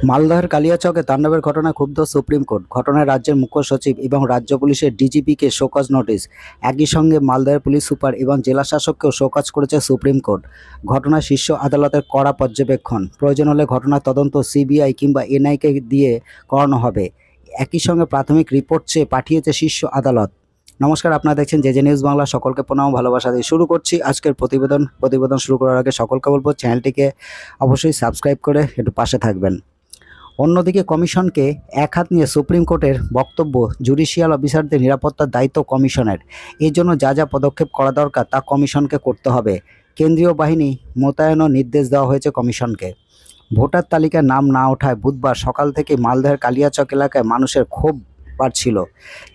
মালদহের কালিয়াচকে তাণ্ডবের ঘটনায় ক্ষুব্ধ সুপ্রিম কোর্ট। ঘটনায় রাজ্যের মুখ্য সচিব এবং রাজ্য পুলিশের ডিজিপিকে শোকজ নোটিশ। একই সঙ্গে মালদহের পুলিশ সুপার এবং জেলা শাসককেও শোকজ করেছে সুপ্রিম কোর্ট। ঘটনায় শীর্ষ আদালতের কড়া পর্যবেক্ষণ। প্রয়োজন হলে ঘটনার তদন্ত সিবিআই কিংবা এনআইকে দিয়ে করানো হবে। একই সঙ্গে প্রাথমিক রিপোর্ট চেয়ে পাঠিয়েছে শীর্ষ আদালত। নমস্কার, আপনারা দেখছেন জেজে নিউজ বাংলা। সকলকে প্রণাম, ভালোবাসা দিয়ে শুরু করছি আজকের প্রতিবেদন শুরু করার আগে সকলকে বলবো চ্যানেলটিকে অবশ্যই সাবস্ক্রাইব করে একটু পাশে থাকবেন। অন্যদিকে কমিশনকে এক হাত নিয়ে সুপ্রিম কোর্টের বক্তব্য, জুডিশিয়াল অফিসারদের নিরাপত্তার দায়িত্ব কমিশনের। এর জন্য যা যা পদক্ষেপ করা দরকার তা কমিশনকে করতে হবে। কেন্দ্রীয় বাহিনী মোতায়েনও নির্দেশ দেওয়া হয়েছে কমিশনকে। ভোটার তালিকায় নাম না ওঠায় বুধবার সকাল থেকে মালদহের কালিয়াচক এলাকায় মানুষের ক্ষোভ বাড়ছিল,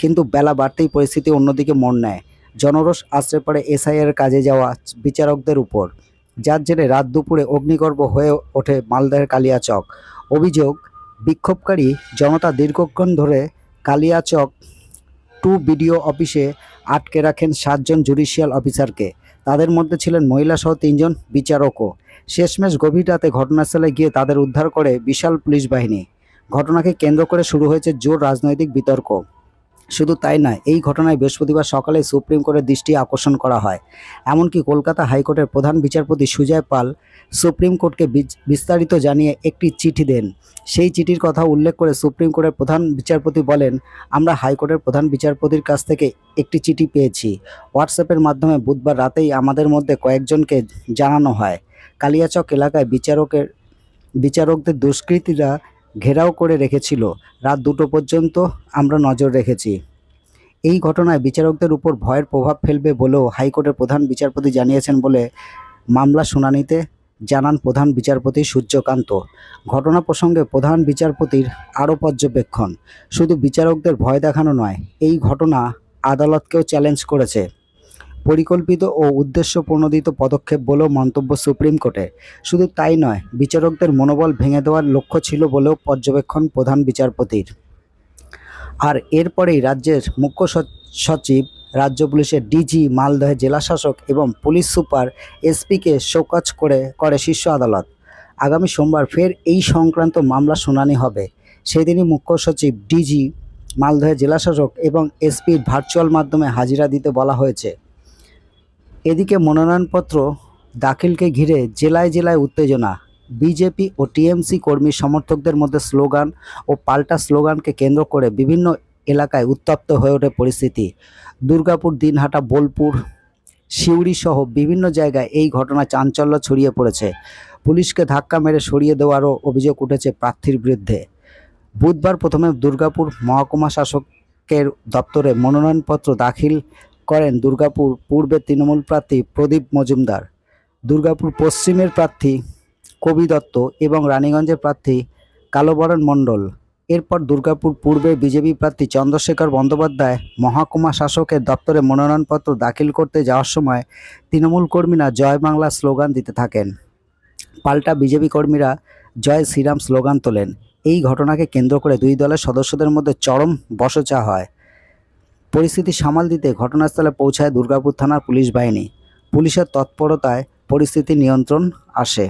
কিন্তু বেলা বাড়তেই পরিস্থিতি অন্যদিকে মোড় নেয়। জনরোষ আশ্রয় পড়ে এসআইআর কাজে যাওয়া বিচারকদের উপর, যার জেরে রাত দুপুরে অগ্নিগর্ভ হয়ে ওঠে মালদহের কালিয়াচক। অভিযোগ, বিক্ষোভকারী জনতা দীর্ঘক্ষণ ধরে কালিয়াচক 2 বিডিও অফিসে আটকে রাখেন 7 জন জুডিশিয়াল অফিসারকে। তাদের মধ্যে ছিলেন মহিলাসহ 3 জন বিচারকও। শেষমেশ গভীর রাতে ঘটনাস্থলে গিয়ে তাদের উদ্ধার করে বিশাল পুলিশ বাহিনী। ঘটনাকে কেন্দ্র করে শুরু হয়েছে জোর রাজনৈতিক বিতর্ক। শুধু তাই নয়, এই ঘটনায় বৃহস্পতিবার সকালে সুপ্রিম কোর্টের দৃষ্টি আকর্ষণ করা হয়। এমনকি কলকাতা হাইকোর্টের প্রধান বিচারপতি সুজয় পাল সুপ্রিম কোর্টকে বিস্তারিত জানিয়ে একটি চিঠি দেন। সেই চিঠির কথা উল্লেখ করে সুপ্রিম কোর্টের প্রধান বিচারপতি বলেন, আমরা হাইকোর্টের প্রধান বিচারপতির কাছ থেকে একটি চিঠি পেয়েছি। হোয়াটসঅ্যাপের মাধ্যমে বুধবার রাতেই আমাদের মধ্যে কয়েকজনকে জানানো হয়, কালিয়াচক এলাকায় বিচারকদের দুষ্কৃতীরা ঘেরাও করে রেখেছিল। রাত 2টো পর্যন্ত আমরা নজর রেখেছি। এই ঘটনায় বিচারকদের উপর ভয়ের প্রভাব ফেলবে বলেও হাইকোর্টের প্রধান বিচারপতি জানিয়েছেন বলে মামলা শুনানিতে জানান প্রধান বিচারপতি সূর্যকান্ত। ঘটনা প্রসঙ্গে প্রধান বিচারপতির আরও পর্যবেক্ষণ, শুধু বিচারকদের ভয় দেখানো নয়, এই ঘটনা আদালতকেও চ্যালেঞ্জ করেছে। পরিকল্পিত ও উদ্দেশ্যপ্রণোদিত পদক্ষেপ বলেও মন্তব্য সুপ্রিম কোর্টে। শুধু তাই নয়, বিচারকদের মনোবল ভেঙে দেওয়ার লক্ষ্য ছিল বলেও পর্যবেক্ষণ প্রধান বিচারপতির। আর এরপরেই রাজ্যের মুখ্য সচিব, রাজ্য পুলিশের ডিজি, মালদহের জেলাশাসক এবং পুলিশ সুপার এসপিকে শোকজ করে শীর্ষ আদালত। আগামী সোমবার ফের এই সংক্রান্ত মামলা শুনানি হবে। সেদিনই মুখ্য সচিব, ডিজি, মালদহের জেলাশাসক এবং এসপির ভার্চুয়াল মাধ্যমে হাজিরা দিতে বলা হয়েছে। এদিকে মনোনয়নপত্র দাখিলকে ঘিরে জেলায় জেলায় উত্তেজনা। বিজেপি ও টিএমসি কর্মী সমর্থকদের মধ্যে স্লোগান ও পাল্টা স্লোগানকে কেন্দ্র করে বিভিন্ন এলাকায় উত্তপ্ত হয়ে ওঠে পরিস্থিতি। দুর্গাপুর, দিনহাটা, বোলপুর, সিউড়ি সহ বিভিন্ন জায়গায় এই ঘটনায় চাঞ্চল্য ছড়িয়ে পড়েছে। পুলিশকে ধাক্কা মেরে সরিয়ে দেওয়ারও অভিযোগ উঠেছে প্রার্থীর বিরুদ্ধে। বুধবার প্রথমে দুর্গাপুর মহকুমা শাসকের দপ্তরে মনোনয়নপত্র দাখিল করেন দুর্গাপুর পূর্বের তৃণমূল প্রার্থী প্রদীপ মজুমদার, দুর্গাপুর পশ্চিমের প্রার্থী কবি দত্ত এবং রানীগঞ্জের প্রার্থী কালোবরণ মণ্ডল। এরপর দুর্গাপুর পূর্বের বিজেপি প্রার্থী চন্দ্রশেখর বন্দ্যোপাধ্যায় মহকুমা শাসকের দপ্তরে মনোনয়নপত্র দাখিল করতে যাওয়ার সময় তৃণমূল কর্মীরা জয় বাংলা স্লোগান দিতে থাকেন। পাল্টা বিজেপি কর্মীরা জয় শ্রীরাম স্লোগান তোলেন। এই ঘটনাকে কেন্দ্র করে দুই দলের সদস্যদের মধ্যে চরম বচসা হয়। পরিস্থিতি সামাল দিতে ঘটনাস্থলে পৌঁছায় দুর্গাপুর থানার পুলিশ বাহিনী। পুলিশের তৎপরতায় পরিস্থিতি নিয়ন্ত্রণ আসে।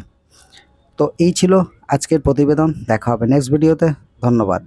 তো এই ছিল আজকের প্রতিবেদন। দেখা হবে নেক্সট ভিডিওতে। ধন্যবাদ।